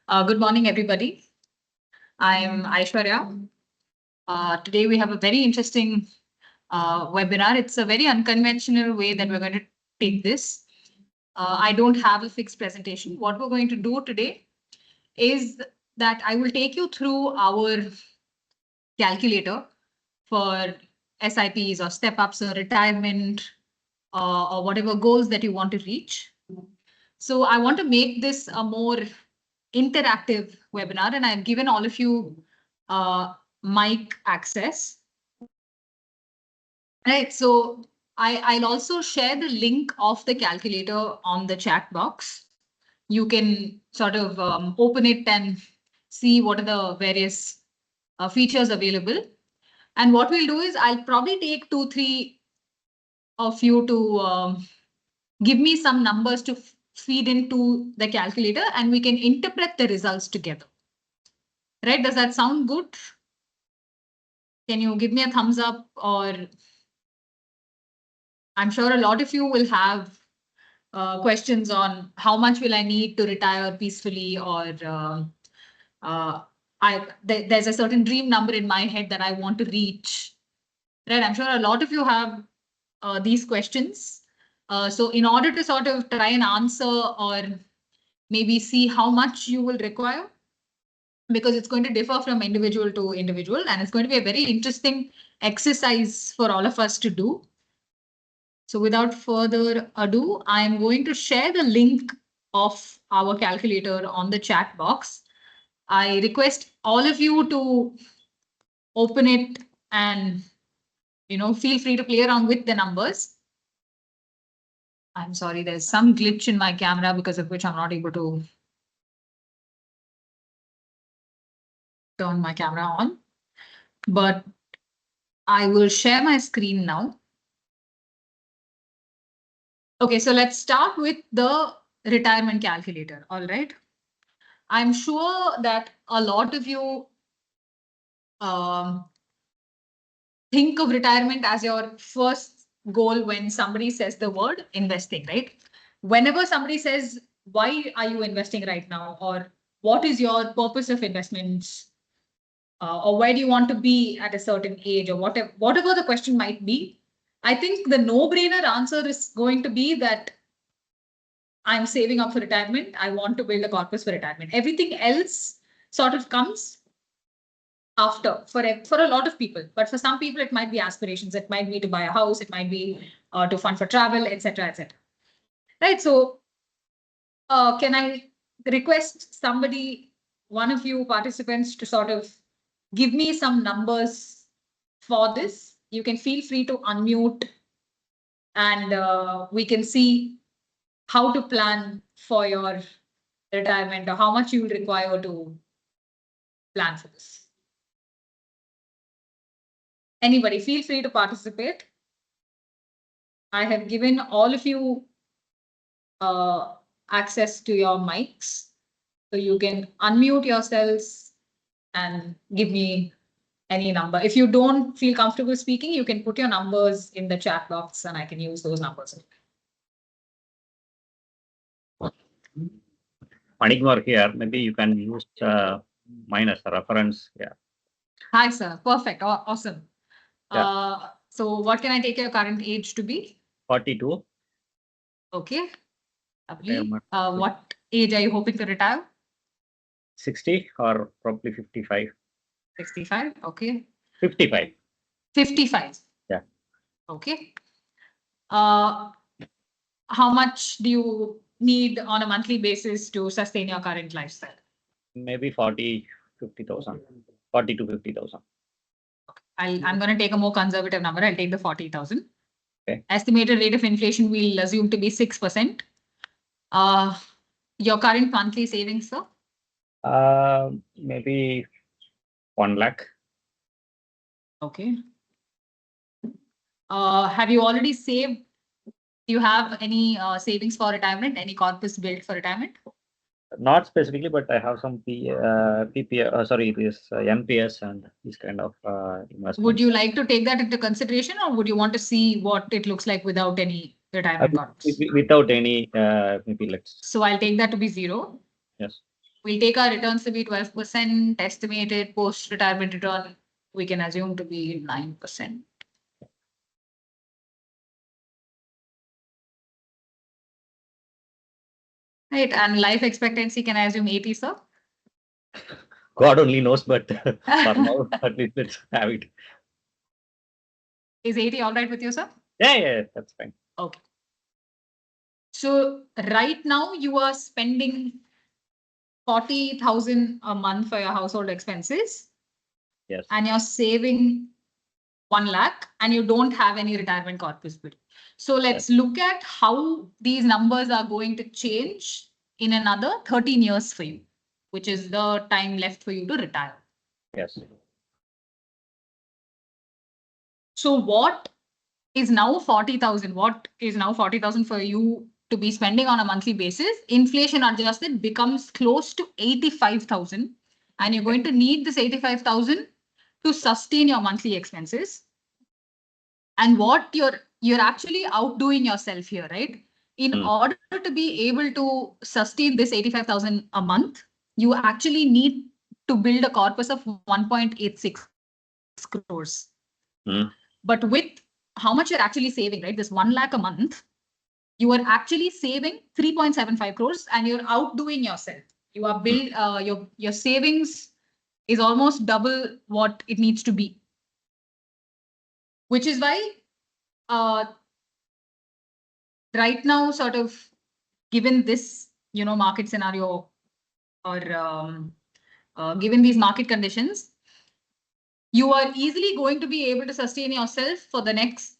Good morning, everybody. I'm Aishwarya. Today we have a very interesting webinar. It's a very unconventional way that we're going to take this. I don't have a fixed presentation. What we're going to do today is that I will take you through our calculator for SIPs or step-ups or retirement or whatever goals that you want to reach. So I want to make this a more interactive webinar, and I've given all of you mic access. Right, so I'll also share the link of the calculator on the chat box. You can sort of open it and see what are the various features available. And what we'll do is I'll probably take 2-3 of you to give me some numbers to feed into the calculator, and we can interpret the results together. Right? Does that sound good? Can you give me a thumbs up? Or I'm sure a lot of you will have questions on how much will I need to retire peacefully, or there's a certain dream number in my head that I want to reach. Right? I'm sure a lot of you have these questions. So in order to sort of try and answer or maybe see how much you will require, because it's going to differ from individual to individual, and it's going to be a very interesting exercise for all of us to do. So without further ado, I'm going to share the link of our calculator on the chat box. I request all of you to open it and feel free to play around with the numbers. I'm sorry, there's some glitch in my camera because of which I'm not able to turn my camera on, but I will share my screen now. Okay, so let's start with the retirement calculator. All right. I'm sure that a lot of you think of retirement as your first goal when somebody says the word investing, right? Whenever somebody says, why are you investing right now? Or what is your purpose of investments? Or where do you want to be at a certain age, or whatever the question might be? I think the no-brainer answer is going to be that I'm saving up for retirement. I want to build a corpus for retirement. Everything else sort of comes after for a lot of people. But for some people, it might be aspirations. It might be to buy a house. It might be to fund for travel, etc., etc. Right. So can I request somebody, one of you participants, to sort of give me some numbers for this? You can feel free to unmute, and we can see how to plan for your retirement, or how much you will require to plan for this. Anybody, feel free to participate. I have given all of you access to your mics, so you can unmute yourselves and give me any number. If you don't feel comfortable speaking, you can put your numbers in the chat box and I can use those numbers. Manigmar here, maybe you can use mine as a reference. Yeah. Hi, sir. Perfect. Awesome. Yeah. So what can I take your current age to be? 42. Okay. Lovely. What age are you hoping to retire? 60 or probably 55. 65. Okay. 55. 55. Yeah. Okay. How much do you need on a monthly basis to sustain your current lifestyle? Maybe 50,000. 40 to 50,000. I'm going to take a more conservative number. I'll take the 40,000. Okay. Estimated rate of inflation we'll assume to be 6%. Your current monthly savings, sir? Maybe 1 lakh. Okay. Have you already saved? Do you have any savings for retirement? Any corpus built for retirement? Not specifically, but I have some NPS and this kind of investments. Would you like to take that into consideration, or would you want to see what it looks like without any retirement corpus? Without any, maybe let's. So I'll take that to be 0. Yes. We'll take our returns to be 12%, estimated post-retirement return, we can assume to be 9%. Right, and life expectancy, can I assume 80, sir? God only knows, but for now, at least let's have it. Is 80 all right with you, sir? Yeah, that's fine. Okay. So right now you are spending 40,000 a month for your household expenses. Yes. And you're saving 1 lakh and you don't have any retirement corpus built. So let's look at how these numbers are going to change in another 13 years for you, which is the time left for you to retire. Yes. So what is now 40,000? What is now 40,000 for you to be spending on a monthly basis? Inflation adjusted becomes close to 85,000. And you're going to need this 85,000 to sustain your monthly expenses. And what you're actually outdoing yourself here, right? In order to be able to sustain this 85,000 a month, you actually need to build a corpus of 1.86 crores. But with how much you're actually saving, right? This 1 lakh a month, you are actually saving 3.75 crores and you're outdoing yourself. You are your savings is almost double what it needs to be. Which is why right now, sort of given this, market scenario or given these market conditions, you are easily going to be able to sustain yourself for the next,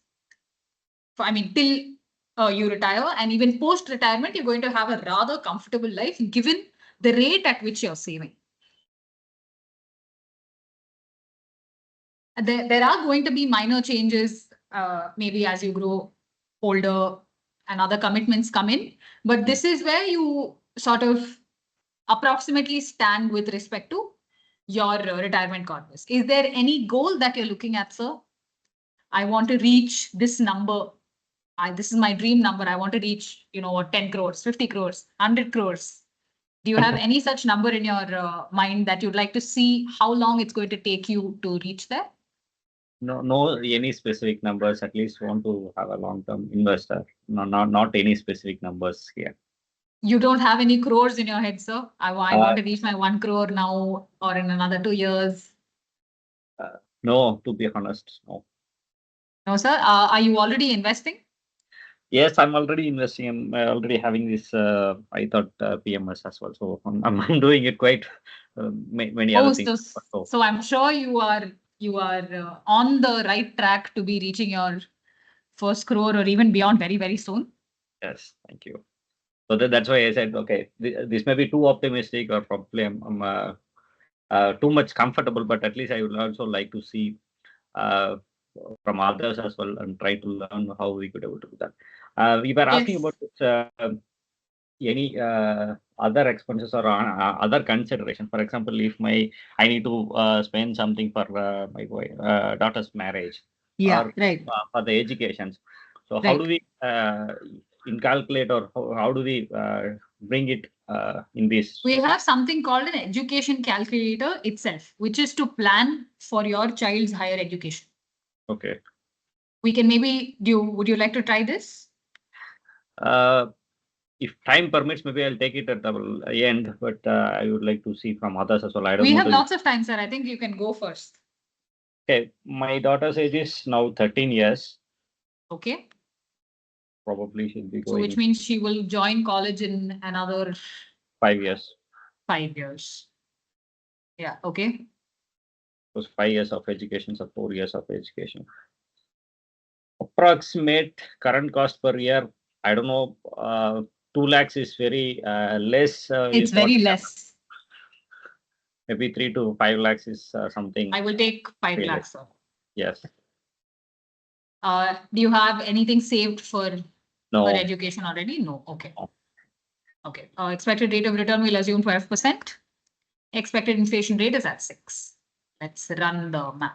till you retire, and even post-retirement, you're going to have a rather comfortable life given the rate at which you're saving. There are going to be minor changes, maybe as you grow older and other commitments come in, but this is where you sort of approximately stand with respect to your retirement corpus. Is there any goal that you're looking at, sir? I want to reach this number. This is my dream number. I want to reach, 10 crores, 50 crores, 100 crores. Do you have any such number in your mind that you'd like to see how long it's going to take you to reach there? No, any specific numbers. At least want to have a long-term investor. No, not any specific numbers here. You don't have any crores in your head, sir? I want to reach my 1 crore now or in another 2 years. No, to be honest, no. No, sir. Are you already investing? Yes, I'm already investing. I'm already having this. I thought PMS as well. So I'm doing it quite many other things. So I'm sure you are on the right track to be reaching your first crore or even beyond very, very soon. Yes, thank you. So that's why I said, okay, this may be too optimistic or probably I'm too much comfortable, but at least I would also like to see from others as well and try to learn how we could able to do that. We were asking about any other expenses or other consideration. For example, if I need to spend something for my daughter's marriage or for the education. So how do we calculate or how do we bring it in this? We have something called an education calculator itself, which is to plan for your child's higher education. Okay. We can maybe would you like to try this? If time permits, maybe I'll take it at the end, but I would like to see from others as well. I don't We know. have lots of time, sir. I think you can go first. Okay. My daughter's age is now 13 years. Okay. Probably she'll be going. So which means she will join college in another 5 years. 5 years. Yeah. Okay. It was 5 years of education, so 4 years of education. Approximate current cost per year, I don't know. 2 lakhs is very less. It's very less. Maybe 3 to 5 lakhs is something. I will take 5 lakhs. Sir. Yes. Do you have anything saved for education already? No. Okay. No. Okay. Expected rate of return, we'll assume 12%. Expected inflation rate is at 6. Let's run the math.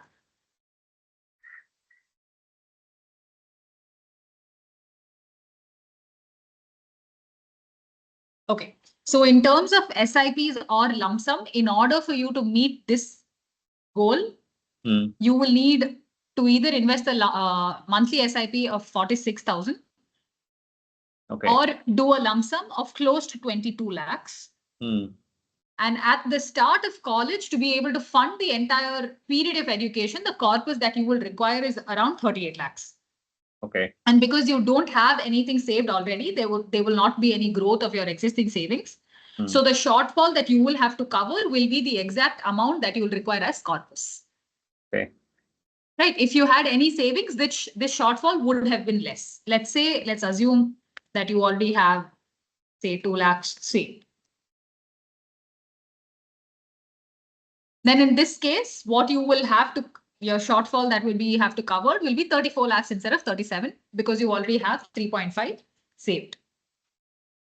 Okay. So in terms of SIPs or lump sum, in order for you to meet this goal, you will need to either invest a monthly SIP of 46,000 or do a lump sum of close to 22 lakhs. And at the start of college, to be able to fund the entire period of education, the corpus that you will require is around 38 lakhs. Okay. And because you don't have anything saved already, there will not be any growth of your existing savings. So the shortfall that you will have to cover will be the exact amount that you will require as corpus. Okay. Right. If you had any savings, this shortfall would have been less. Let's assume that you already have, say, 2 lakhs saved. Then in this case, what you will have to, your shortfall that will be have to cover will be 34 lakhs instead of 37 because you already have 3.5 saved.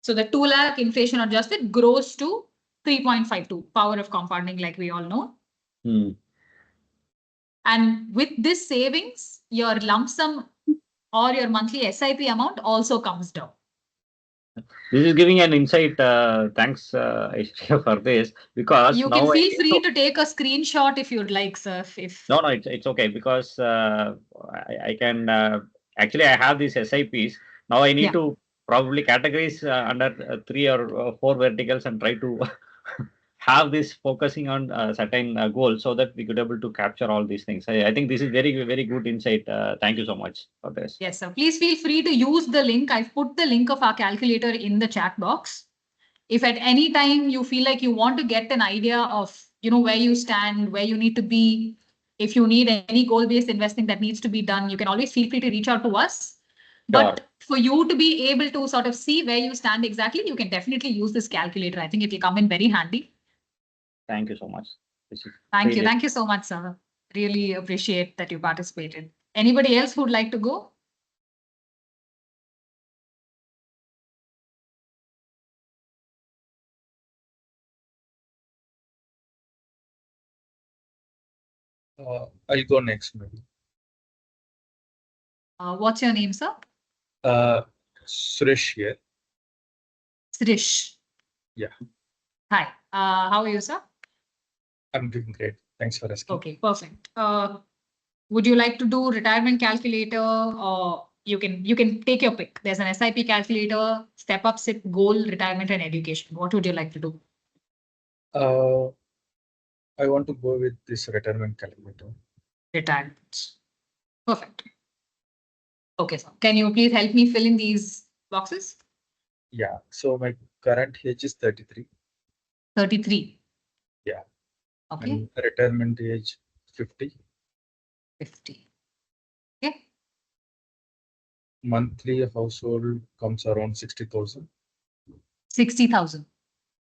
So the 2 lakh inflation adjusted grows to 3.52, power of compounding like we all know. And with this savings, your lump sum or your monthly SIP amount also comes down. This is giving an insight. Thanks, Aishwarya, for this, because you can feel free to take a screenshot if you'd like, sir. No, it's okay because I can actually I have these SIPs. Now I need to probably categorize under 3 or 4 verticals and try to have this focusing on certain goals so that we could able to capture all these things. I think this is very, very good insight. Thank you so much for this. Yes, sir. Please feel free to use the link. I've put the link of our calculator in the chat box. If at any time you feel like you want to get an idea of, where you stand, where you need to be, if you need any goal-based investing that needs to be done, you can always feel free to reach out to us. But for you to be able to sort of see where you stand exactly, you can definitely use this calculator. I think it will come in very handy. Thank you so much. Thank you. Thank you so much, sir. Really appreciate that you participated. Anybody else who'd like to go? I'll go next, maybe. What's your name, sir? Suresh here. Suresh. Yeah. Hi. How are you, sir? I'm doing great. Thanks for asking. Okay, perfect. Would you like to do retirement calculator, or you can take your pick? There's an SIP calculator, step up, SIP, goal, retirement, and education. What would you like to do? I want to go with this retirement calculator. Retirement. Perfect. Okay, sir. Can you please help me fill in these boxes? Yeah. So my current age is 33. 33. Yeah. Okay. And retirement age 50. 50. Okay. Monthly household comes around 60,000. 60,000.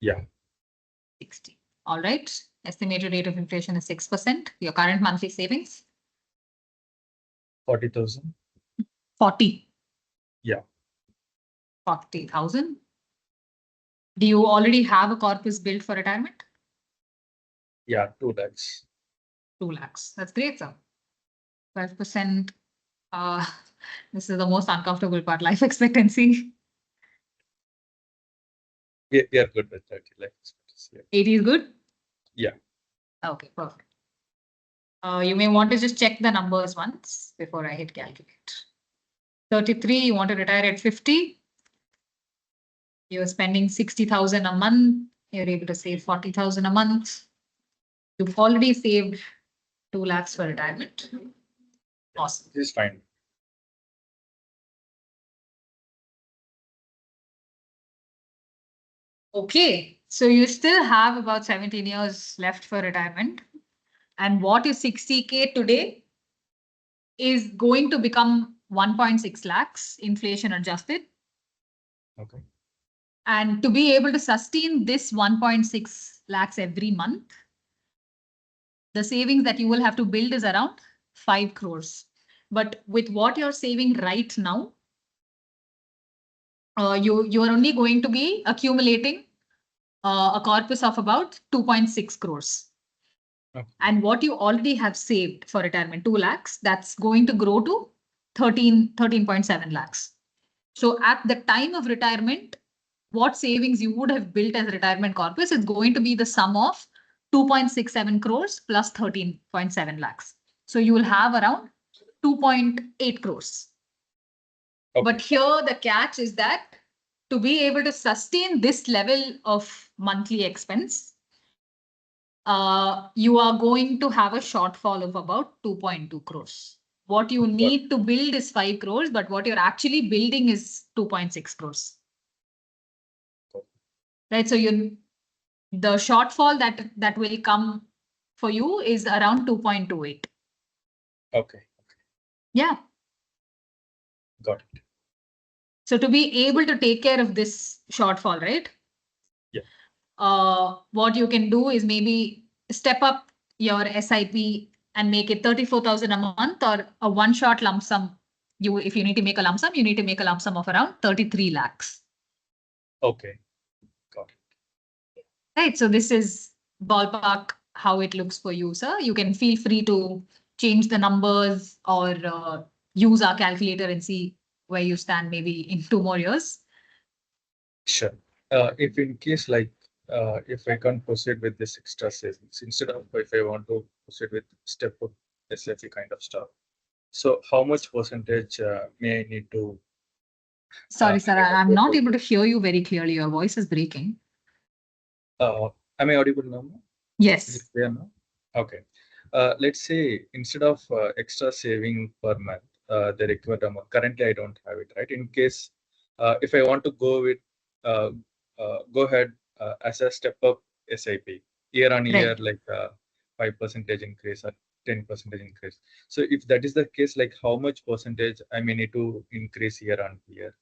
Yeah. 60. All right. Estimated rate of inflation is 6%. Your current monthly savings? 40,000. 40. Yeah. 40,000. Do you already have a corpus built for retirement? Yeah, 2 lakhs. 2 lakhs. That's great, sir. 12%. This is the most uncomfortable part, life expectancy. We are good with 30 lakhs. 80 is good? Yeah. Okay, perfect. You may want to just check the numbers once before I hit calculate. 33, you want to retire at 50. You're spending 60,000 a month. You're able to save 40,000 a month. You've already saved 2 lakhs for retirement. Awesome. This is fine. Okay, so you still have about 17 years left for retirement. And what is 60K today is going to become 1.6 lakhs inflation adjusted. Okay. And to be able to sustain this 1.6 lakhs every month, the savings that you will have to build is around 5 crores. But with what you're saving right now, you are only going to be accumulating a corpus of about 2.6 crores. Okay. And what you already have saved for retirement, 2 lakhs, that's going to grow to 13.7 lakhs. So at the time of retirement, what savings you would have built as retirement corpus is going to be the sum of 2.67 crores plus 13.7 lakhs. So you will have around 2.8 crores. Okay. But here the catch is that to be able to sustain this level of monthly expense, you are going to have a shortfall of about 2.2 crores. What you need to build is 5 crores, but what you're actually building is 2.6 crores. Right. So the shortfall that will come for you is around 2.28. Okay. Yeah. Got it. So to be able to take care of this shortfall, right? Yeah. What you can do is maybe step up your SIP and make it 34,000 a month, or a one-shot lump sum. If you need to make a lump sum, you need to make a lump sum of around 33 lakhs. Okay. Got it. Right. So this is ballpark how it looks for you, sir. You can feel free to change the numbers or use our calculator and see where you stand maybe in 2 more years. Sure. If in case if I can't proceed with this extra savings, instead of if I want to proceed with step up SIP kind of stuff, so how much percentage may I need to? Sorry, sir, I'm not able to hear you very clearly. Your voice is breaking. Am I audible now? Yes. Is it clear now? Okay. Let's say instead of extra saving per month, the required amount, currently I don't have it, right? In case if I want to go with go ahead as a step up SIP year on year, Right. like 5% increase or 10% increase. So if that is the case, like how much percentage I may need to increase year on year?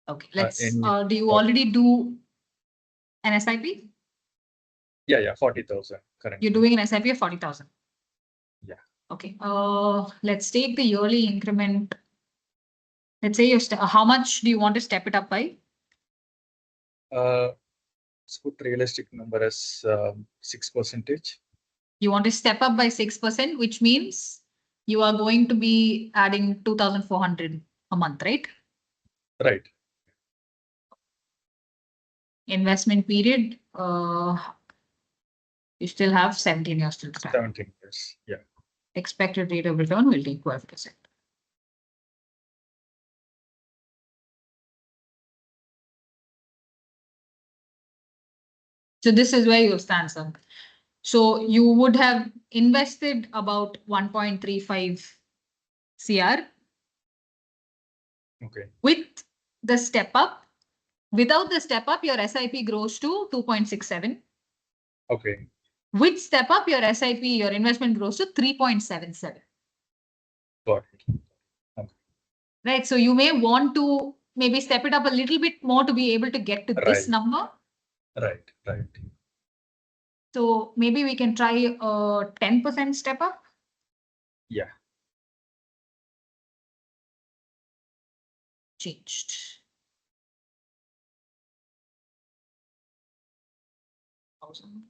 Okay, let's. Do you already do an SIP? Yeah, 40,000 currently. You're doing an SIP of 40,000. Yeah. Okay. Let's take the yearly increment. Let's say how much do you want to step it up by? Let's put realistic number as 6%. You want to step up by 6%, which means you are going to be adding 2,400 a month, right? Right. Investment period, you still have 17 years till time. 17 years. Yeah. Expected rate of return will take 12%. So this is where you stand, sir. So you would have invested about 1.35 CR. Okay. With the step up. Without the step up, your SIP grows to 2.67. Okay. With step up, your SIP, your investment grows to 3.77. Got it. Okay. Right. So you may want to maybe step it up a little bit more to be able to get to this number. Right. So maybe we can try a 10% step up. Yeah. Changed. Awesome.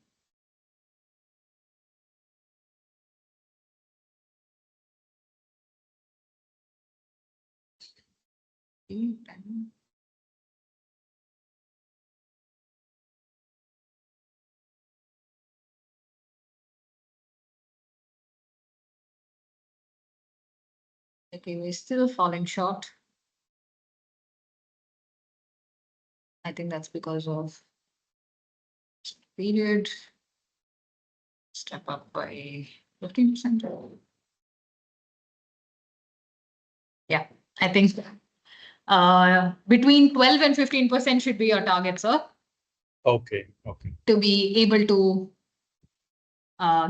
Okay, we're still falling short. I think that's because of period. Step up by 15%. Yeah, I think between 12 and 15% should be your target, sir. Okay. To be able to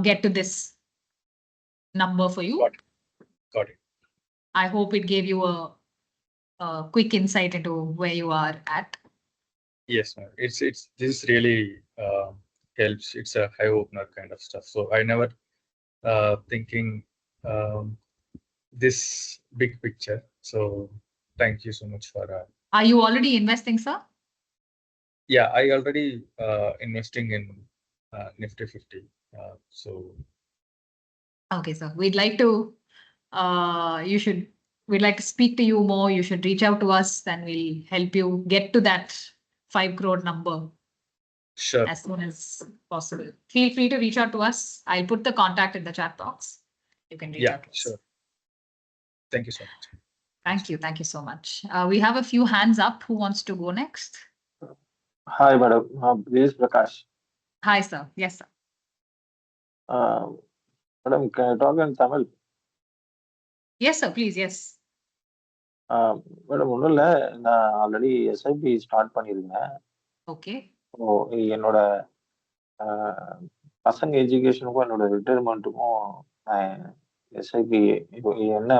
get to this number for you. Got it. I hope it gave you a quick insight into where you are at. Yes, ma'am. This really helps. It's a high opener kind of stuff. So I never thinking this big picture. So thank you so much for. Are you already investing, sir? Yeah, I already investing in Nifty 50. So. Okay, sir. We'd like to. We'd like to speak to you more. You should reach out to us, and we'll help you get to that 5 crore number Sure. as soon as possible. Feel free to reach out to us. I'll put the contact in the chat box. You can reach out to us. Sure. Thank you so much. Thank you. Thank you so much. We have a few hands up. Who wants to go next? Hi, madam. This is Prakash. Hi, sir. Yes, sir. Madam, can I talk in Tamil? Yes, sir. Please. Yes. Madam ஒன்றும் இல்லை, நான் already SIP start பண்ணியிருக்கேன். Okay. So என்னோட பசங்க எஜுகேஷனுக்கும் என்னோட ரிட்டையர்மெண்ட்டுக்கும் SIP இப்போ என்ன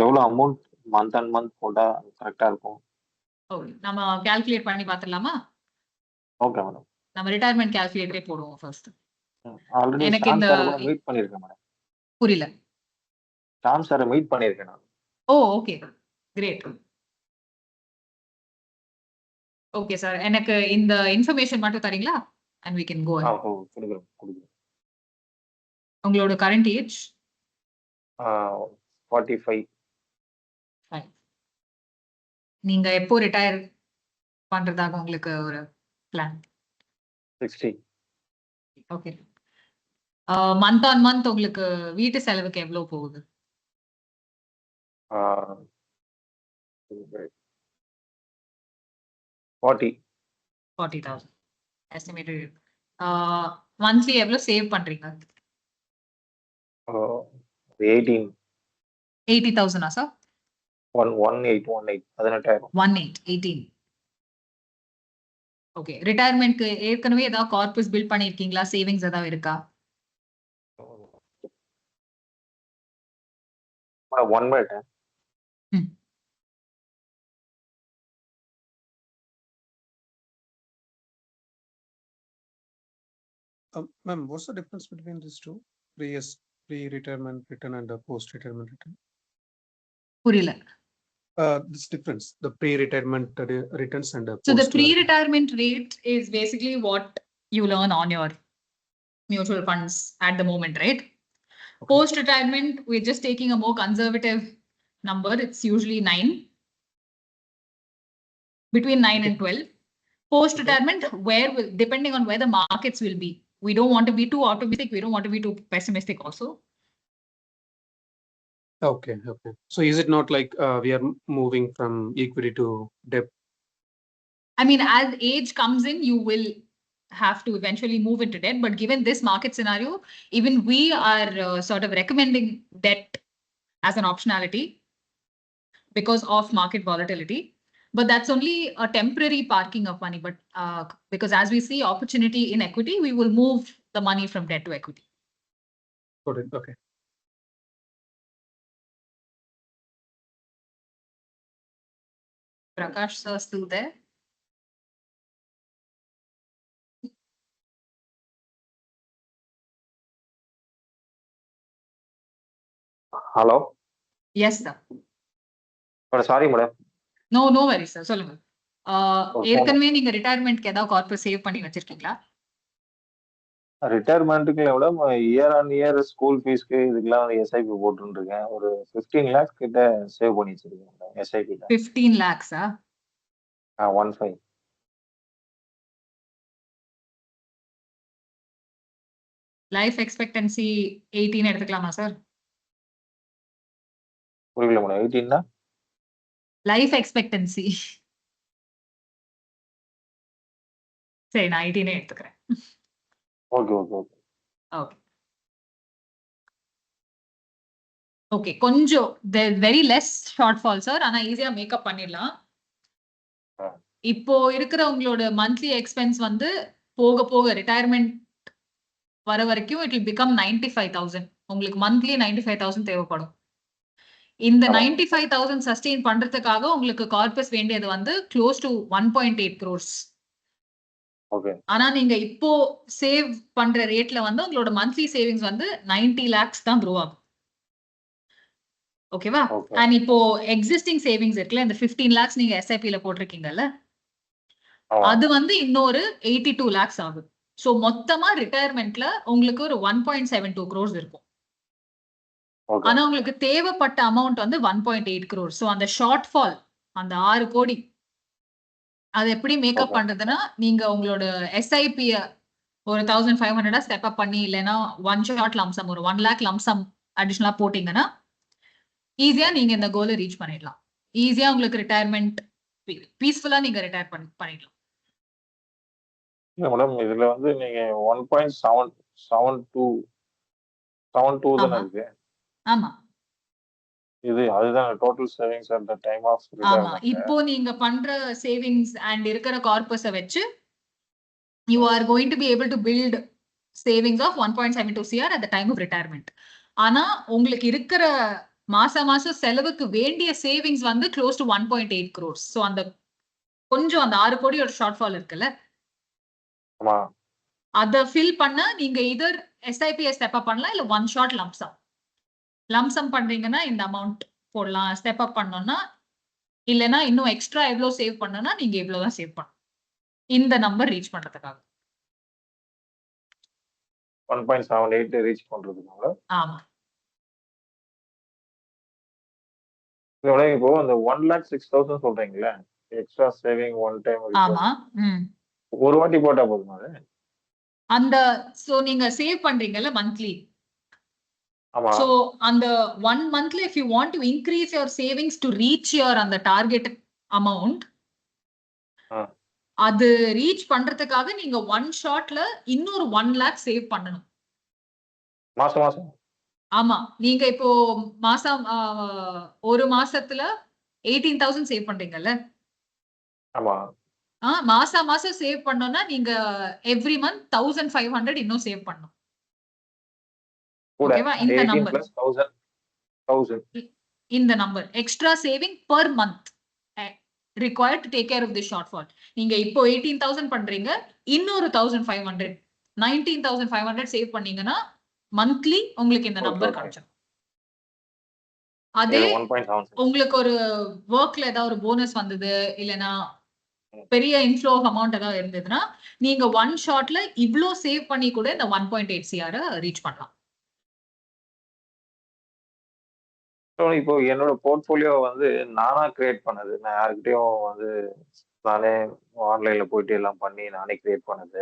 எவ்வளோ அமௌண்ட் மந்த் அண்ட் மந்த் போட்டால் கரெக்டாக இருக்கும்? ஓகே, நம்ம கால்குலேட் பண்ணி பார்த்துடலாமா? Okay madam. நம்ம ரிட்டையர்மெண்ட் கால்குலேட்டரே போடுவோம் ஃபர்ஸ்ட். ஆல்ரெடி எனக்கு ஷாம் இந்த சாரை கூட மீட் பண்ணியிருக்கேன் மேடம். புரியல. ஷாம் சாரை மீட் பண்ணியிருக்கேன் நான். ஓ, ஓகே, கிரேட். ஓகே சார், எனக்கு இந்த இன்ஃபர்மேஷன் மட்டும் தரீங்களா? And we can go ahead. கொடுக்குறேன். உங்களோட கரண்ட் ஏஜ்? 45. நீங்க எப்போ ரிட்டையர் பண்றதாக உங்களுக்கு ஒரு plan? 60. Okay. Month on month உங்களுக்கு வீட்டு செலவுக்கு எவ்வளவு போகுது? 40,000 எஸ்டிமேட்டட். மந்த்லி எவ்வளவு சேவ் பண்றீங்க? 18. 80,000 சார்? 18. 18. ஓகே. ரிட்டையர்மெண்ட்க்கு ஏற்கனவே ஏதாவது கார்பஸ் பில்ட் பண்ணிருக்கீங்களா? சேவிங்ஸ் ஏதாவது இருக்கா? One minute. Ma'am, what's the difference between these two? Pre-retirement return and the post-retirement return? புரியல. This difference, the pre-retirement returns and the So the pre-retirement rate is basically what you learn on your mutual funds at the moment, right? Okay. Post-retirement, we're just taking a more conservative number. It's usually 9, between 9 and 12. Post-retirement, depending on where the markets will be. We don't want to be too optimistic. We don't want to be too pessimistic also. Okay. So is it not like we are moving from equity to debt? I mean, as age comes in, you will have to eventually move into debt. But given this market scenario, even we are sort of recommending debt as an optionality because of market volatility. But that's only a temporary parking of money. But because as we see opportunity in equity, we will move the money from debt to equity. Got it. Okay. Prakash sir, still there? Hello? Yes, sir. Sorry, madam. No worries, sir. சொல்லுங்க. ஏற்கனவே நீங்க ரிட்டையர்மென்ட்க்கு ஏதாவது corpus save பண்ணி வச்சிருக்கீங்களா? ரிட்டையர்மெண்ட்டுக்கு madam year on year school ஃபீஸ்க்கு இதுக்கெல்லாம் வந்து எஸ்ஐபி போட்டுட்டு இருக்கேன். ஒரு 15 lakhs கிட்ட சேவ் பண்ணி வச்சிருக்கேன் எஸ்ஐபில. 15 lakhs 15. லைஃப் எக்ஸ்பெக்டன்சி 18 எடுத்துக்கலாமா சார்? புரியல மேடம். 18 life expectancy. சரி, நான் 18 எடுத்துக்கிறேன். ஓகே. கொஞ்சம் very less short fall sir. ஆனா ஈஸியா மேக்கப் பண்ணிடலாம். இப்போ இருக்கிற உங்களோட மந்த்லி எக்ஸ்பென்ஸ் வந்து போக போக ரிட்டையர்மெண்ட் வர வரைக்கும் இட் வில் பிகம் 95,000. உங்களுக்கு மந்த்லி 95,000 தேவைப்படும். இந்த 95,000 சஸ்டெயின் பண்றதுக்காக உங்களுக்கு கார்பஸ் வேண்டியது வந்து க்ளோஸ் டு 1.8 crores. ஆனா நீங்க இப்போ சேவ் பண்ற ரேட்ல வந்து உங்களோட மந்த்லி சேவிங்ஸ் வந்து 90 lakhs தான் க்ரோ ஆகும். ஓகேவா? அண்ட் இப்போ எக்ஸிஸ்டிங் சேவிங்ஸ் இருக்குல்ல, இந்த 15 lakhs நீங்க எஸ்ஐபில போட்டிருக்கீங்கல்ல, அது வந்து இன்னொரு 82 lakhs ஆகும். சோ மொத்தமா ரிட்டையர்மெண்ட்ல உங்களுக்கு ஒரு 1.72 crores இருக்கும். ஆனா உங்களுக்கு தேவைப்பட்ட அமௌண்ட் வந்து 1.8 crores. சோ அந்த ஷார்ட் ஃபால், அந்த 6 கோடி அது எப்படி மேக்கப் Okay. பண்றதுன்னா, நீங்க உங்களோட எஸ்ஐபி ஒரு 1500 ஸ்டெப் அப் பண்ணி இல்லைன்னா ஒன் ஷாட் லம்சம் ஒரு 1 lakh லம்சம் அடிஷனலா போட்டீங்கன்னா ஈஸியா நீங்க இந்த கோலை ரீச் பண்ணிடலாம். ஈஸியா உங்களுக்கு ரிட்டையர்மெண்ட் பீஸ்ஃபுல்லா நீங்க ரிட்டையர் பண்ணிடலாம். இல்ல மேடம், இதுல வந்து நீங்க 1.72 தானே ஆமா இருக்கு. ஆமா இது அதுதான் total savings at the time of ஆமா ரிட்டையர்மெண்ட். இப்போ நீங்க பண்ற சேவிங்ஸ் அண்ட் இருக்கிற கார்பஸ வச்சு you are going to be able to build savings of 1.72 CR at the time of retirement. ஆனா உங்களுக்கு இருக்கிற மாசம் செலவுக்கு வேண்டிய சேவிங்ஸ் வந்து க்ளோஸ் டு 1.8 crores. ஸோ அந்த கொஞ்சம் அந்த 6 கோடியோட ஷார்ட் ஃபால் இருக்குல்ல, ஆமா. அதை ஃபில் பண்ண நீங்க இதர் எஸ்ஐபிஎஸ் ஸ்டெப் அப் பண்ணலாம் இல்ல ஒன் ஷாட் லம்சம் பண்றீங்கன்னா இந்த அமௌண்ட் போடலாம். ஸ்டெப் அப் பண்ணோம்னா இல்லைன்னா இன்னும் எக்ஸ்ட்ரா எவ்வளவு சேவ் பண்ணனா நீங்க இவ்வளவுதான் சேவ் பண்ணணும் இந்த நம்பர் ரீச் பண்றதுக்காக. 1.78 ரீச் பண்றதுனால. ஆமா இதோட இப்போ அந்த 1,06,000 சொல்றீங்களா, எக்ஸ்ட்ரா சேவிங் ஒன் டைம் ஆமா ஒரு வாட்டி போட்டா போதுமா அது? அந்த சோ நீங்க சேவ் பண்றீங்கல்ல மந்த்லி. ஆமா. So அந்த 1 monthly if you want to increase your savings to reach your அந்த target amount, அது ரீச் பண்றதுக்காக நீங்க ஒன் ஷாட்ல இன்னொரு 1 lakh சேவ் பண்ணணும் மாசம். ஆமா நீங்க இப்போ மாசம் ஒரு மாசத்துல 18,000 சேவ் பண்றீங்கல்ல. ஆமா. மாசம் சேவ் பண்ணோம்னா நீங்க எவ்ரி மந்த் 1,500 இன்னும் சேவ் பண்ணணும். ஓகேவா? இந்த நம்பர் இந்த number extra saving per month required to take care of this shortfall. நீங்க இப்போ 18,000 பண்றீங்க, இன்னொரு 1,500 19,500 சேவ் பண்ணீங்கன்னா மந்த்லி உங்களுக்கு இந்த நம்பர் கிடைச்சிடும். அதே உங்களுக்கு ஒரு ஒர்க்ல ஏதாவது ஒரு போனஸ் வந்தது இல்லைன்னா பெரிய இன்ஃப்ளோ ஆஃப் அமௌண்ட் ஏதாவது இருந்ததுன்னா நீங்க ஒன் ஷாட்ல இவ்ளோ சேவ் பண்ணி கூட இந்த 1.8 CR ரீச் பண்ணலாம். இப்போ என்னோட போர்ட்போலியோ வந்து நானா கிரியேட் பண்ணது, நான் யாருக்கிட்டையும் வந்து நானே ஆன்லைன்ல போயிட்டு எல்லாம் பண்ணி நானே கிரியேட் பண்ணது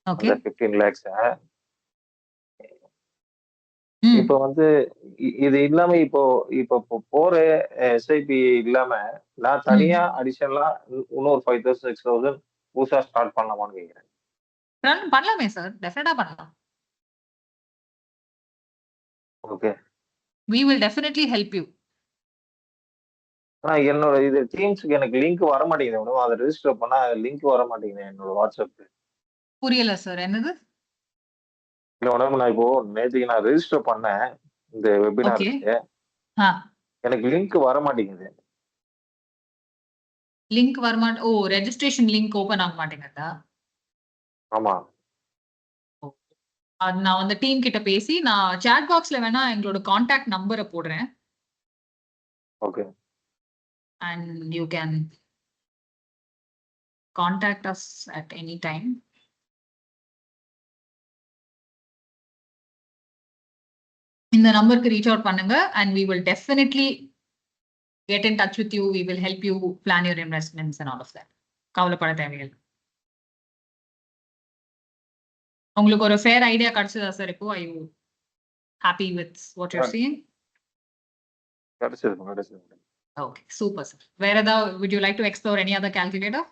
அந்த 15 lakhs. இப்போ வந்து இது இல்லாம இப்போ போற எஸ்ஐபி இல்லாம நான் தனியா அடிஷனலா இன்னொரு 5,000 6,000 புதுசா ஸ்டார்ட் பண்ணலாமான்னு கேக்குறேன். பண்ணலாமே சார், டெஃபினட்டா பண்ணலாம். Okay, we will definitely help you. ஆனா என்னோட இது டீம்ஸ்க்கு எனக்கு லிங்க் வர மாட்டேங்குது. அதை ரெஜிஸ்டர் பண்ணா லிங்க் வர மாட்டேங்குது என்னோட வாட்ஸ்அப். புரியல சார், என்னது? இல்ல மேடம், நான் இப்போ நேற்றுக்கு நான் ரெஜிஸ்டர் பண்ணேன் இந்த வெபினாருக்கு, எனக்கு லிங்க் வர மாட்டேங்குது. லிங்க் ஓ ரெஜிஸ்ட்ரேஷன் லிங்க் ஓபன் ஆக மாட்டேங்குதா? ஆமா. அது நான் வந்து டீம் கிட்ட பேசி நான் சாட் பாக்ஸ்ல வேணா எங்களோட கான்டாக்ட் நம்பரை போடுறேன். Okay. and you can contact us at any time. இந்த நம்பருக்கு ரீச் அவுட் பண்ணுங்க and we will definitely get in touch with you. We will help you plan your investments and all of that. கவலைப்பட தேவையில்லை. உங்களுக்கு ஒரு fair idea கிடைச்சதா sir? இப்போ are you happy with what you're seeing? கிடைச்சது. Okay, super sir. வேற ஏதாவது would you like to explore any other calculator?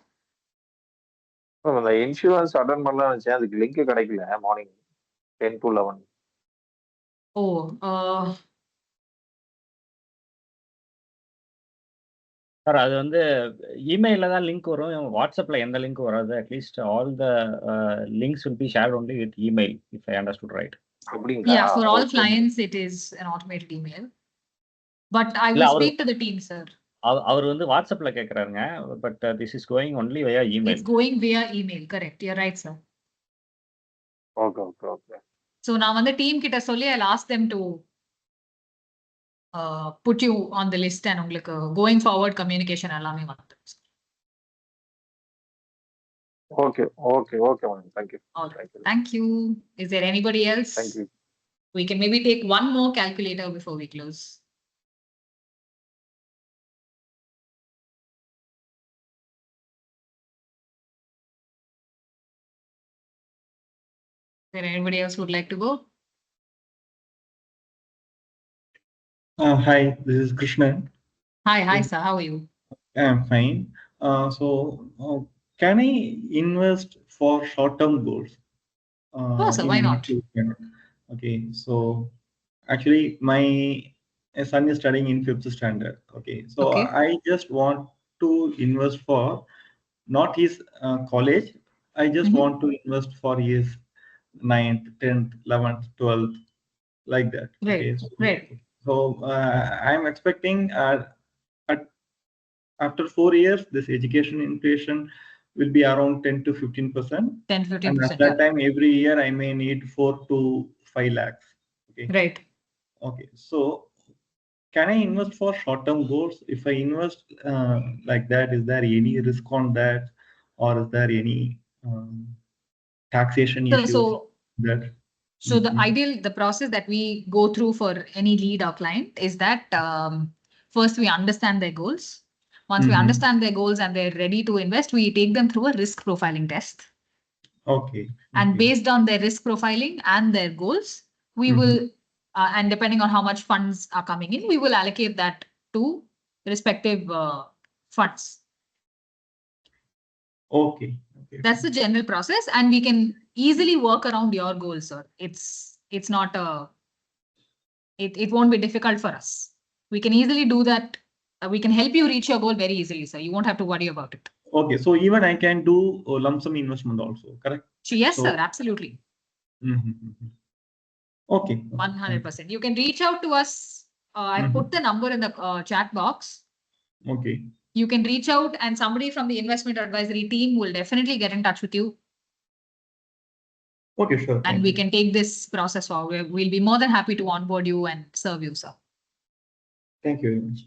அந்த இன்சூரன்ஸ் அட்டெண்ட் பண்ணலாம்னு நினைச்சேன், அதுக்கு லிங்க் கிடைக்கல. Morning 10 to 11. ஓ சார் அது வந்து இமெயில தான் லிங்க் வரும், வாட்ஸ்அப்ல எந்த லிங்க் வராது. At least all the links will be shared only with email if I understood right. அப்படிங்களா? Yeah, for all clients it is an automated email. But I will speak to the team, sir. அவர் வந்து வாட்ஸ்அப்ல கேக்குறாருங்க, but this is going only via email. It's going via email, correct. You're right, sir. Okay. So நான் வந்து team கிட்ட சொல்லி I'll ask them to put you on the list and உங்களுக்கு going forward communication எல்லாமே வந்துடும். Okay, madam. Thank you. All right. Thank you. Is there anybody else? Thank you. We can maybe take one more calculator before we close. There anybody else would like to go? Hi, this is Krishnan. Hi, sir. How are you? I'm fine. Can I invest for short-term goals? Oh, sir, why In not? future? Okay, so actually, my son is studying in fifth standard. Okay, so Okay. I just want to invest for not his college. I just Mhm. want to invest for his ninth, 10th, 11th, 12th, like that. Right, Okay, right. so I'm expecting at after 4 years, this education inflation will be around 10 to 15%. 10 to And at 15%. that Yeah. time, every year I may need 4 to 5 lakhs. Okay. Right. Okay. So can I invest for short-term goals? If I invest like that, is there any risk on that, or is there any taxation So, issues that? the process that we go through for any lead or client is that first we understand their goals. Once we understand their goals and they're ready to invest, we take them through a risk profiling test. Okay. And Okay. based on their risk profiling and their goals, we will, and depending on how much funds are coming in, we will allocate that to respective funds. Okay. Okay. That's the general process, and we can easily work around your goals, sir. It's not it won't be difficult for us. We can easily do that. We can help you reach your goal very easily, sir. You won't have to worry about it. Okay. So even I can do a lump sum investment also, correct? So yes, So- sir, absolutely. Okay. 100%. You can reach out to us. I put the number in the chat box. Okay. You can reach out and somebody from the investment advisory team will definitely get in touch with you Okay, sure. and Thank we you. can take this process forward. We'll be more than happy to onboard you and serve you, sir. Thank you very much.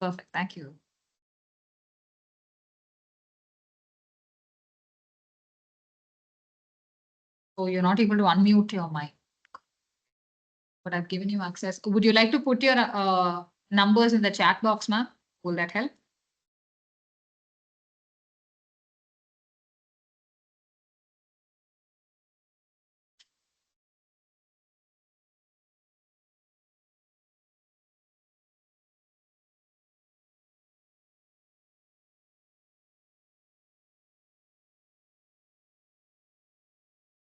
Perfect. Thank you. Oh, you're not able to unmute your mic. But I've given you access. Would you like to put your numbers in the chat box, ma'am? Will that help?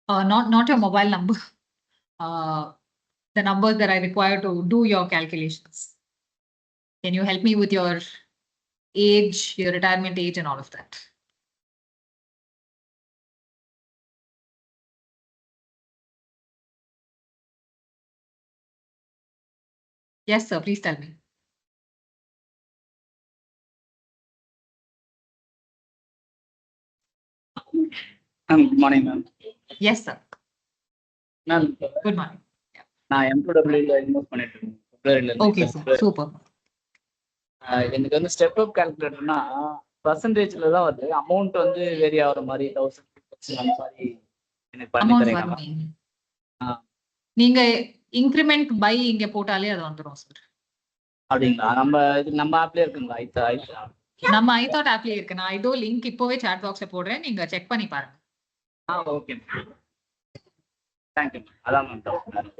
Not your mobile number. The numbers that I require to do your calculations. Can you help me with your age, your retirement age, and all of that? Yes, sir. Please tell me. Good morning, ma'am. Yes, sir. Ma'am, Good morning. நான் M2W invest பண்ணிட்டு இருக்கேன். பிப்ரவரியில இருந்து Okay, sir. Super. எனக்கு வந்து step up கால்குலேட்டர்னா பர்சன்டேஜ்ல தான் வருது. Amount வந்து vary ஆகுற மாதிரி 1000 அந்த மாதிரி எனக்கு பண்ணி Amount தரீங்களா? வருமே. நீங்க இன்கிரிமெண்ட் பை இங்க போட்டாலே அது வந்துரும் சார். அப்படிங்களா? நம்ம ஆப்லயே இருக்குங்களா? ஐத்தா நம்ம ஐதாட் ஆப்லயே இருக்கு. நான் இதோ லிங்க் இப்போவே சாட் பாக்ஸ்ல போடுறேன். நீங்க செக் பண்ணி பாருங்க. ஓகே. தேங்க்யூ. அதான் மேம் டவுட்.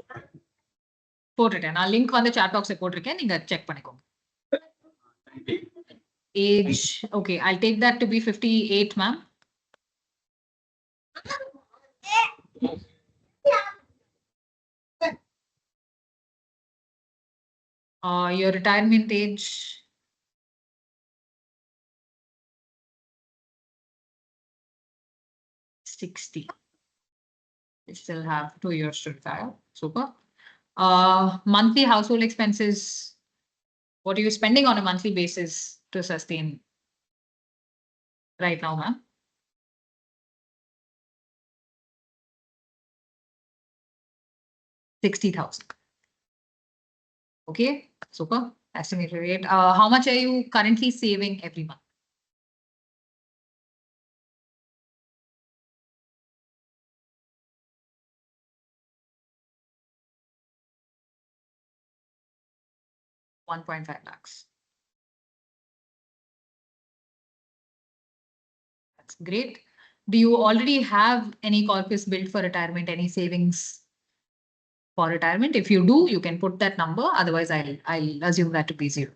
போட்டுட்டேன். நான் லிங்க் வந்து சாட் பாக்ஸ்ல போட்டிருக்கேன். நீங்க செக் பண்ணிக்கோங்க. Age, okay, I'll take that to be 58, ma'am. Your retirement age. $60. You still have 2 years to retire. Super. Monthly household expenses. What are you spending on a monthly basis to sustain right now, ma'am? $60,000. Okay, super. Estimated rate. How much are you currently saving every month? $1.5 lakhs. That's great. do you already have any corpus built for retirement, any savings for retirement? If you do, you can put that number. Otherwise, I'll assume that to be 0.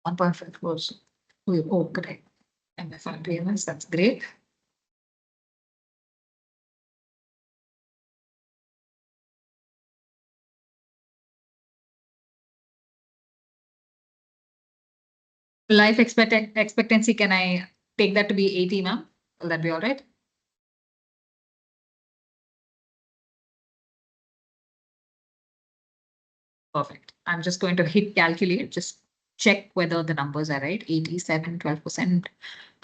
$1.5 crores. Oh, correct. MFR payments, that's great. Life expectancy, can I take that to be 80, ma'am? Will that be all right? Perfect. I'm just going to hit calculate, just check whether the numbers are right. 87, 12%.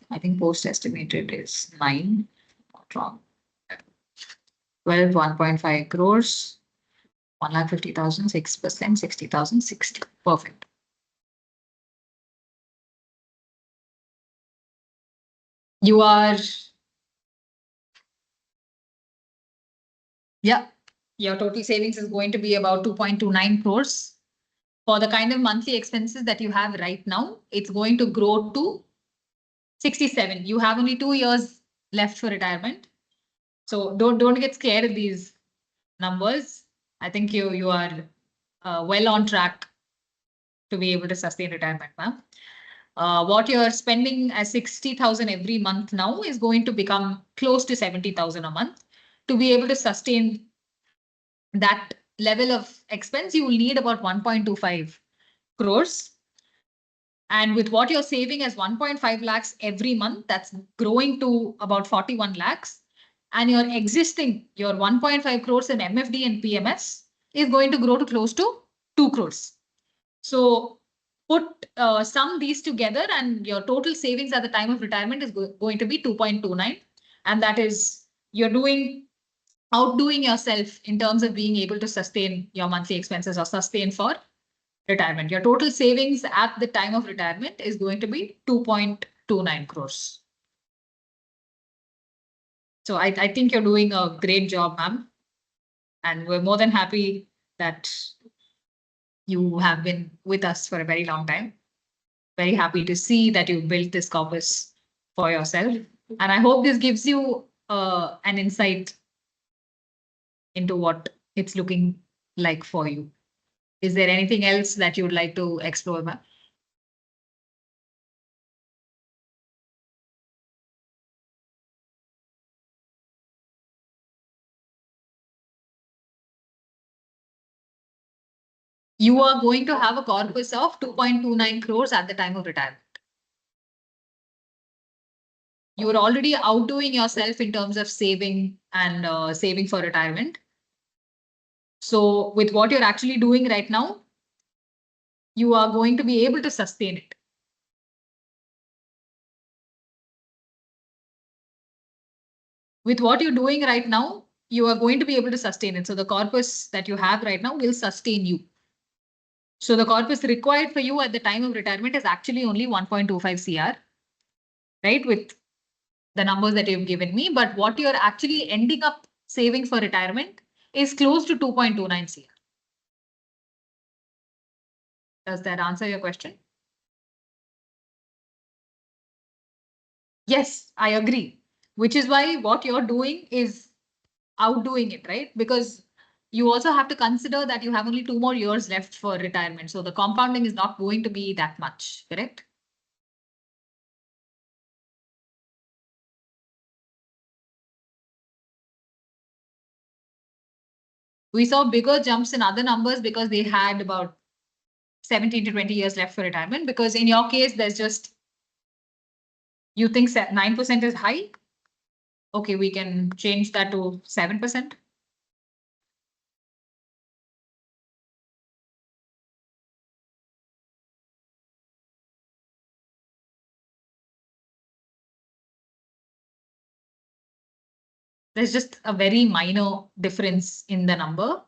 I think post estimated is 9. Not wrong. 12, 1.5 crores. 1,50,000, 6%, 60,000, 60. Perfect. You are, yeah, your total savings is going to be about 2.29 crores. For the kind of monthly expenses that you have right now, it's going to grow to 67. You have only 2 years left for retirement. So don't get scared of these numbers. I think you are well on track to be able to sustain retirement, ma'am. What you're spending as 60,000 every month now is going to become close to 70,000 a month. To be able to sustain that level of expense, you will need about 1.25 crores. And with what you're saving as 1.5 lakhs every month, that's growing to about 41 lakhs. And your existing, your 1.5 crores in MFD and PMS is going to grow to close to 2 crores. So put sum these together and your total savings at the time of retirement is going to be 2.29. And that is, you're outdoing yourself in terms of being able to sustain your monthly expenses or sustain for retirement. Your total savings at the time of retirement is going to be 2.29 crores. So I think you're doing a great job, ma'am. And we're more than happy that you have been with us for a very long time. Very happy to see that you built this corpus for yourself. And I hope this gives you an insight into what it's looking like for you. Is there anything else that you would like to explore, ma'am? You are going to have a corpus of 2.29 crores at the time of retirement. You are already outdoing yourself in terms of saving and saving for retirement. So with what you're actually doing right now, you are going to be able to sustain it. With what you're doing right now, you are going to be able to sustain it. So the corpus that you have right now will sustain you. So the corpus required for you at the time of retirement is actually only 1.25 CR, right? With the numbers that you've given me, but what you're actually ending up saving for retirement is close to 2.29 CR. Does that answer your question? Yes, I agree. Which is why what you're doing is outdoing it, right? Because you also have to consider that you have only 2 more years left for retirement. So the compounding is not going to be that much, correct? We saw bigger jumps in other numbers because they had about 17 to 20 years left for retirement. Because in your case, there's just, you think 9% is high? Okay, we can change that to 7%. There's just a very minor difference in the number.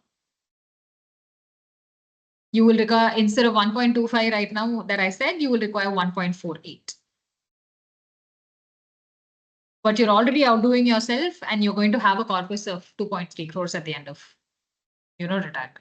You will require, instead of 1.25 right now that I said, you will require 1.48. but you're already outdoing yourself and you're going to have a corpus of 2.3 crores at the end of, retirement.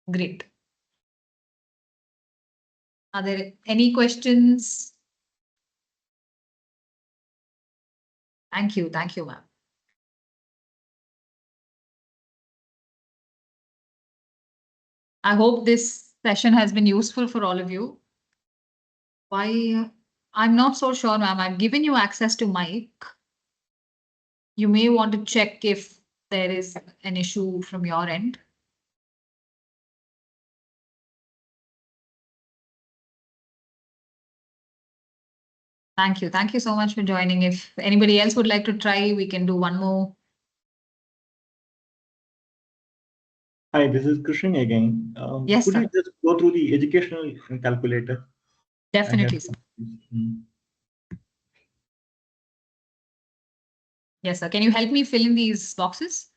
Great. Are there any questions? Thank you, ma'am. I hope this session has been useful for all of you. Why? I'm not so sure, ma'am. I've given you access to mic. You may want to check if there is an issue from your end. Thank you. Thank you so much for joining. If anybody else would like to try, we can do one more. Hi, this is Krishnan again. Yes, could sir. you just go through the educational calculator? Definitely, sir. Yes, sir. Can you help me fill in these boxes?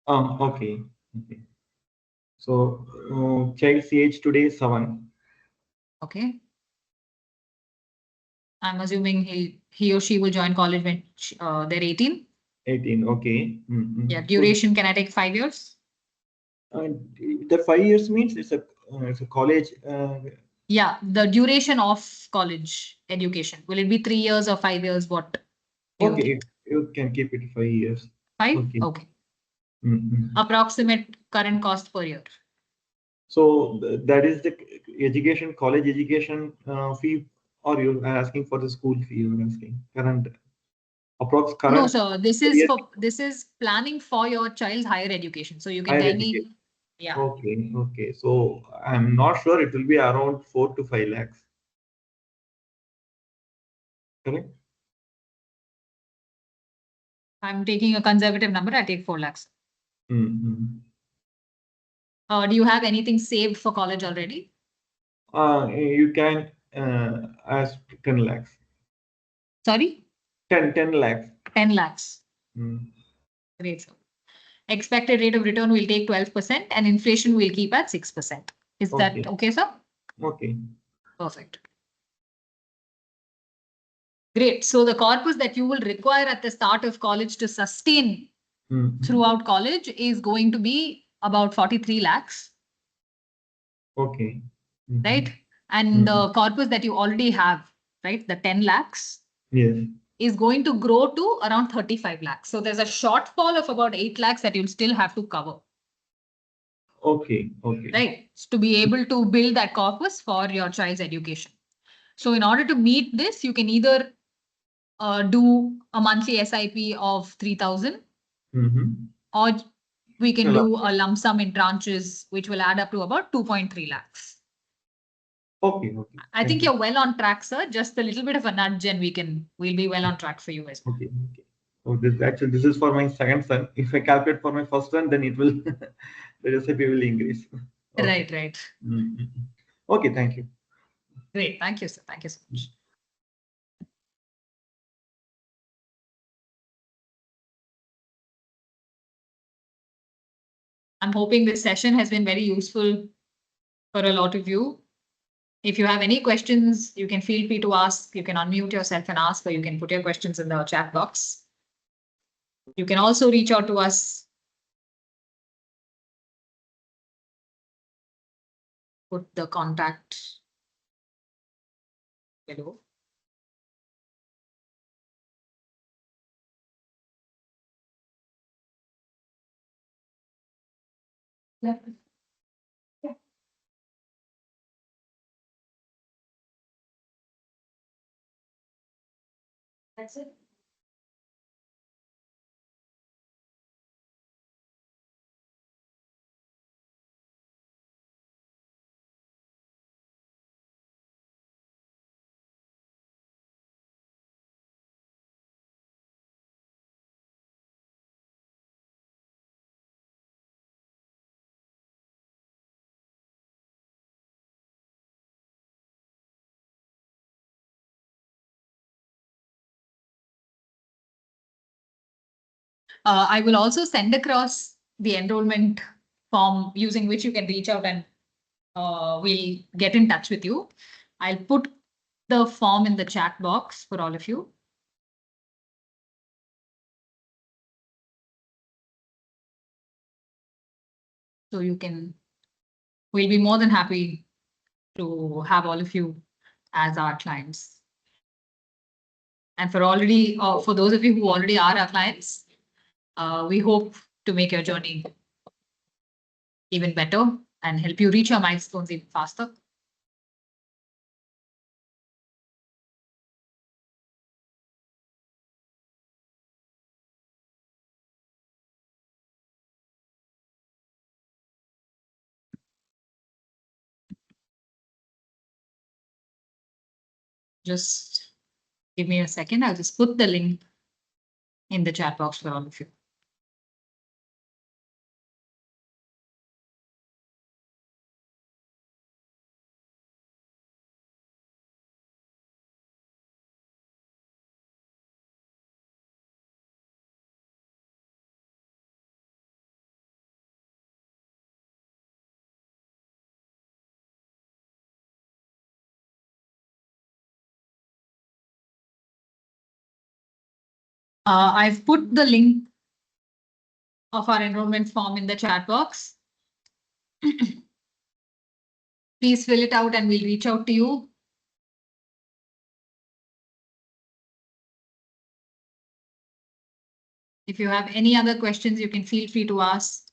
Okay. Okay. So, child's age today is 7. Okay. I'm assuming he or she will join college when they're 18. 18. Okay. Yeah. Duration, can I take 5 years? The 5 years means it's a college. Yeah, the duration of college education. Will it be 3 years or 5 years? What? do you Okay, think? you can keep it 5 years. 5? Okay. Okay. Approximate current cost per year. So that is the education, college education fee, or you are asking for the school fee? You are asking current, approx current. No, sir. This is planning for your child's higher education. So you can Higher tell education. me. Yeah. Okay. Okay. So I'm not sure. It will be around 4 to 5 lakhs. Correct. I'm taking a conservative number. I take 4 lakhs. Mm-hmm. Do you have anything saved for college already? You can ask 10 lakhs. Sorry? 10 lakhs. 10 lakhs. Mm. Great, sir. Expected rate of return will take 12% and inflation will keep at 6%. Is that okay, sir? Okay. Perfect. Great. So the corpus that you will require at the start of college to sustain throughout college is going to be about 43 lakhs. Okay. Right? And the corpus that you already have, right, the 10 lakhs, yes, is going to grow to around 35 lakhs. So there's a shortfall of about 8 lakhs that you'll still have to cover. Okay. Okay. Right? To be able to build that corpus for your child's education. So in order to meet this, you can either do a monthly SIP of 3,000 or we can do a lump sum in tranches, which will add up to about 2.3 lakhs. Okay. Okay. I think you're well on track, sir. Just a little bit of a nudge and we'll be well on track for you as well. Okay. Okay. So this is for my second son. If I calculate for my first one, then it will the recipe will increase. Okay. Right. Okay. Thank you. Great. Thank you, sir. Thank you so much. I'm hoping this session has been very useful for a lot of you. If you have any questions, you can feel free to ask. You can unmute yourself and ask, or you can put your questions in the chat box. You can also reach out to us. Put the contact below. Yeah. That's it. I will also send across the enrollment form using which you can reach out and we'll get in touch with you. I'll put the form in the chat box for all of you. So you can, we'll be more than happy to have all of you as our clients. And for those of you who already are our clients, we hope to make your journey even better and help you reach your milestones even faster. Just give me a second. I'll just put the link in the chat box for all of you. I've put the link of our enrollment form in the chat box. Please fill it out and we'll reach out to you. If you have any other questions, you can feel free to ask.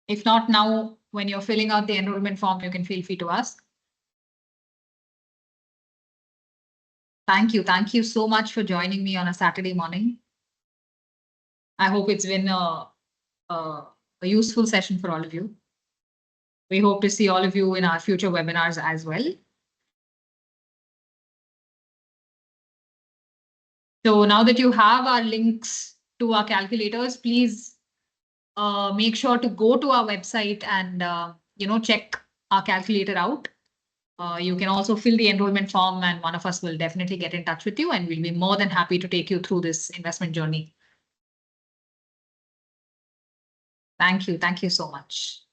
If not now, when you're filling out the enrollment form, you can feel free to ask. Thank you. Thank you so much for joining me on a Saturday morning. I hope it's been a useful session for all of you. We hope to see all of you in our future webinars as well. So now that you have our links to our calculators, please make sure to go to our website and check our calculator out. You can also fill the enrollment form and one of us will definitely get in touch with you and we'll be more than happy to take you through this investment journey. Thank you. Thank you so much.